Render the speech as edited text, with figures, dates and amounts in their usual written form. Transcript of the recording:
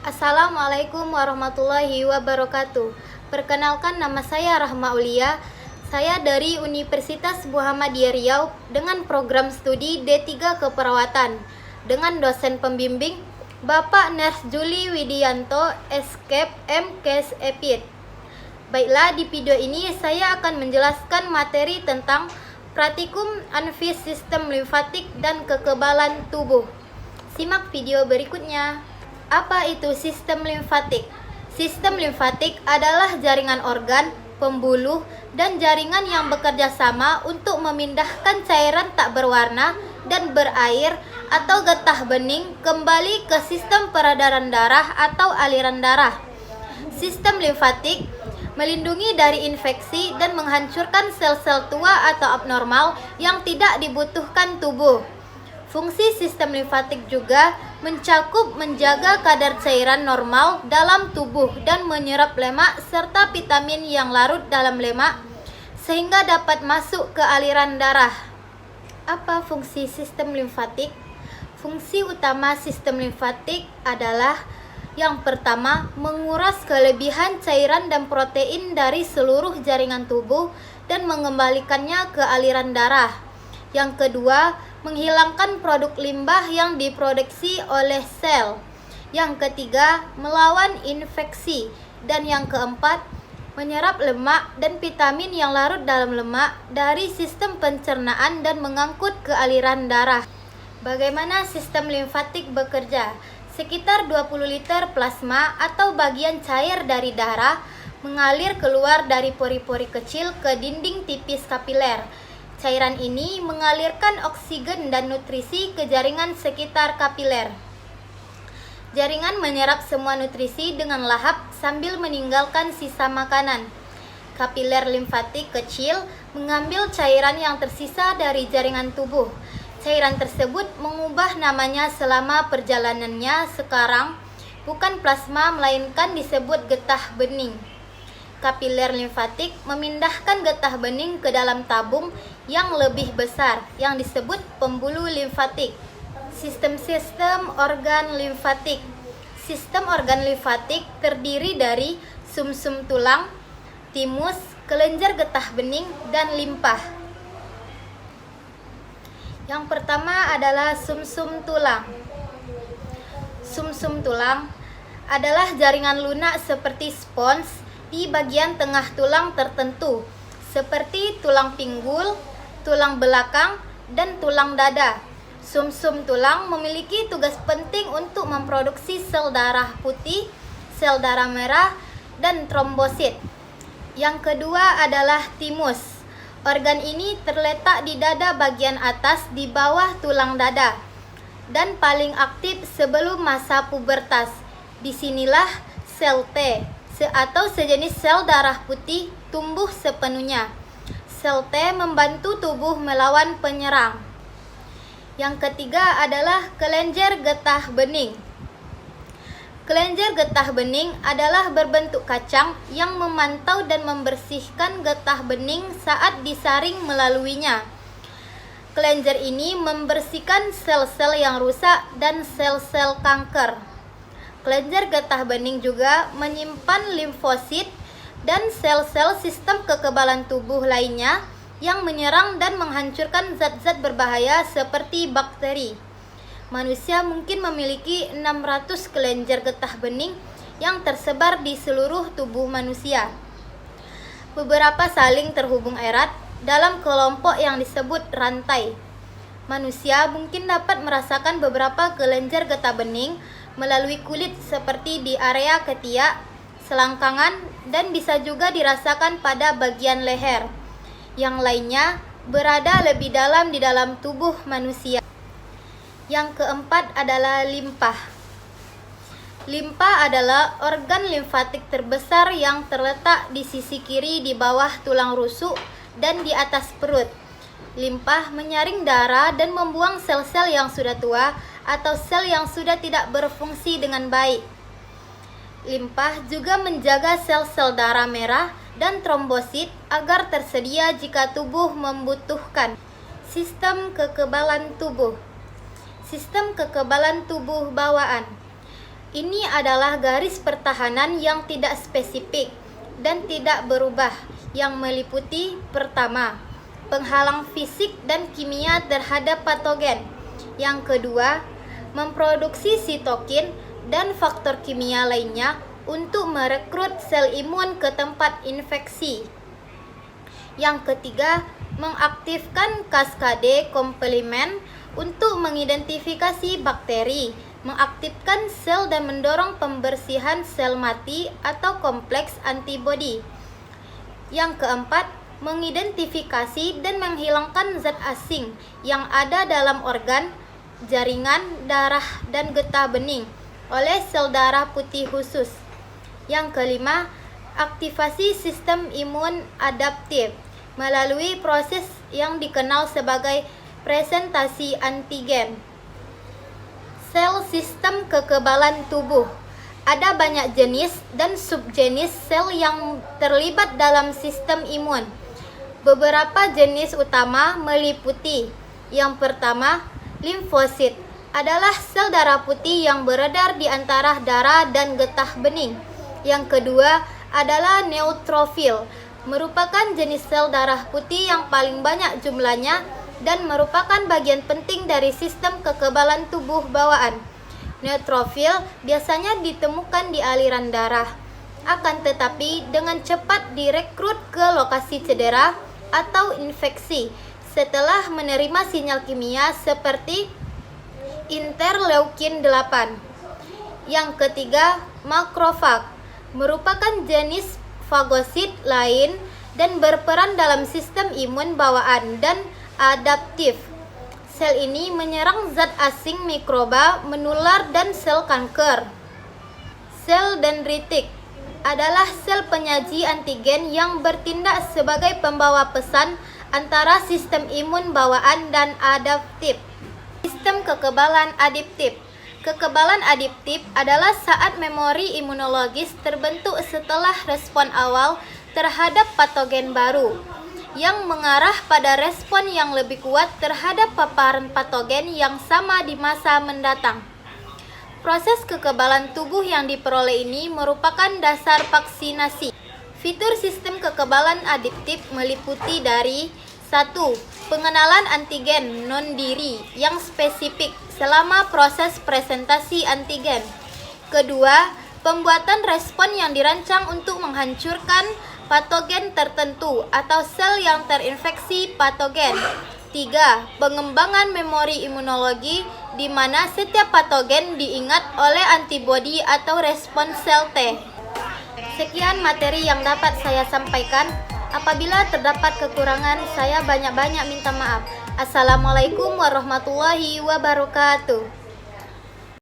Assalamualaikum warahmatullahi wabarakatuh. Perkenalkan, nama saya Rahma Aulia. Saya dari Universitas Muhammadiyah Riau dengan program studi D3 Keperawatan dengan dosen pembimbing Bapak Nurse Juli Widianto, Eskep MKes Epid. Baiklah, di video ini saya akan menjelaskan materi tentang praktikum anvis sistem limfatik dan kekebalan tubuh. Simak video berikutnya. Apa itu sistem limfatik? Sistem limfatik adalah jaringan organ, pembuluh, dan jaringan yang bekerja sama untuk memindahkan cairan tak berwarna dan berair atau getah bening kembali ke sistem peredaran darah atau aliran darah. Sistem limfatik melindungi dari infeksi dan menghancurkan sel-sel tua atau abnormal yang tidak dibutuhkan tubuh. Fungsi sistem limfatik juga mencakup menjaga kadar cairan normal dalam tubuh dan menyerap lemak serta vitamin yang larut dalam lemak sehingga dapat masuk ke aliran darah. Apa fungsi sistem limfatik? Fungsi utama sistem limfatik adalah yang pertama, menguras kelebihan cairan dan protein dari seluruh jaringan tubuh dan mengembalikannya ke aliran darah. Yang kedua, menghilangkan produk limbah yang diproduksi oleh sel. Yang ketiga, melawan infeksi. Dan yang keempat, menyerap lemak dan vitamin yang larut dalam lemak dari sistem pencernaan dan mengangkut ke aliran darah. Bagaimana sistem limfatik bekerja? Sekitar 20 liter plasma atau bagian cair dari darah mengalir keluar dari pori-pori kecil ke dinding tipis kapiler. Cairan ini mengalirkan oksigen dan nutrisi ke jaringan sekitar kapiler. Jaringan menyerap semua nutrisi dengan lahap sambil meninggalkan sisa makanan. Kapiler limfatik kecil mengambil cairan yang tersisa dari jaringan tubuh. Cairan tersebut mengubah namanya selama perjalanannya sekarang bukan plasma melainkan disebut getah bening. Kapiler limfatik memindahkan getah bening ke dalam tabung yang lebih besar yang disebut pembuluh limfatik. Sistem organ limfatik. Sistem organ limfatik terdiri dari sumsum tulang, timus, kelenjar getah bening, dan limpa. Yang pertama adalah sumsum tulang. Sumsum tulang adalah jaringan lunak seperti spons di bagian tengah tulang tertentu, seperti tulang pinggul, tulang belakang, dan tulang dada. Sumsum tulang memiliki tugas penting untuk memproduksi sel darah putih, sel darah merah, dan trombosit. Yang kedua adalah timus. Organ ini terletak di dada bagian atas di bawah tulang dada dan paling aktif sebelum masa pubertas. Disinilah sel T atau sejenis sel darah putih tumbuh sepenuhnya. Sel T membantu tubuh melawan penyerang. Yang ketiga adalah kelenjar getah bening. Kelenjar getah bening adalah berbentuk kacang yang memantau dan membersihkan getah bening saat disaring melaluinya. Kelenjar ini membersihkan sel-sel yang rusak dan sel-sel kanker. Kelenjar getah bening juga menyimpan limfosit dan sel-sel sistem kekebalan tubuh lainnya yang menyerang dan menghancurkan zat-zat berbahaya seperti bakteri. Manusia mungkin memiliki 600 kelenjar getah bening yang tersebar di seluruh tubuh manusia. Beberapa saling terhubung erat dalam kelompok yang disebut rantai. Manusia mungkin dapat merasakan beberapa kelenjar getah bening melalui kulit seperti di area ketiak, selangkangan, dan bisa juga dirasakan pada bagian leher. Yang lainnya berada lebih dalam di dalam tubuh manusia. Yang keempat adalah limpa. Limpa adalah organ limfatik terbesar yang terletak di sisi kiri di bawah tulang rusuk dan di atas perut. Limpa menyaring darah dan membuang sel-sel yang sudah tua atau sel yang sudah tidak berfungsi dengan baik. Limpa juga menjaga sel-sel darah merah dan trombosit agar tersedia jika tubuh membutuhkan. Sistem kekebalan tubuh. Sistem kekebalan tubuh bawaan. Ini adalah garis pertahanan yang tidak spesifik dan tidak berubah, yang meliputi: pertama, penghalang fisik dan kimia terhadap patogen; yang kedua, memproduksi sitokin dan faktor kimia lainnya untuk merekrut sel imun ke tempat infeksi; yang ketiga, mengaktifkan kaskade komplement untuk mengidentifikasi bakteri, mengaktifkan sel dan mendorong pembersihan sel mati atau kompleks antibodi; yang keempat, mengidentifikasi dan menghilangkan zat asing yang ada dalam organ, jaringan, darah, dan getah bening oleh sel darah putih khusus; yang kelima, aktivasi sistem imun adaptif melalui proses yang dikenal sebagai presentasi antigen. Sel sistem kekebalan tubuh. Ada banyak jenis dan subjenis sel yang terlibat dalam sistem imun. Beberapa jenis utama meliputi: yang pertama, limfosit adalah sel darah putih yang beredar di antara darah dan getah bening. Yang kedua adalah neutrofil, merupakan jenis sel darah putih yang paling banyak jumlahnya dan merupakan bagian penting dari sistem kekebalan tubuh bawaan. Neutrofil biasanya ditemukan di aliran darah, akan tetapi dengan cepat direkrut ke lokasi cedera atau infeksi setelah menerima sinyal kimia seperti interleukin 8. Yang ketiga, makrofag, merupakan jenis fagosit lain dan berperan dalam sistem imun bawaan dan adaptif. Sel ini menyerang zat asing, mikroba, menular, dan sel kanker. Sel dendritik adalah sel penyaji antigen yang bertindak sebagai pembawa pesan antara sistem imun bawaan dan adaptif. Sistem kekebalan adaptif. Kekebalan adaptif adalah saat memori imunologis terbentuk setelah respon awal terhadap patogen baru, yang mengarah pada respon yang lebih kuat terhadap paparan patogen yang sama di masa mendatang. Proses kekebalan tubuh yang diperoleh ini merupakan dasar vaksinasi. Fitur sistem kekebalan adaptif meliputi dari: 1. Pengenalan antigen non-diri yang spesifik selama proses presentasi antigen. Kedua, pembuatan respon yang dirancang untuk menghancurkan patogen tertentu atau sel yang terinfeksi patogen. 3. Pengembangan memori imunologi di mana setiap patogen diingat oleh antibodi atau respons sel T. Sekian materi yang dapat saya sampaikan. Apabila terdapat kekurangan, saya banyak-banyak minta maaf. Assalamualaikum warahmatullahi wabarakatuh.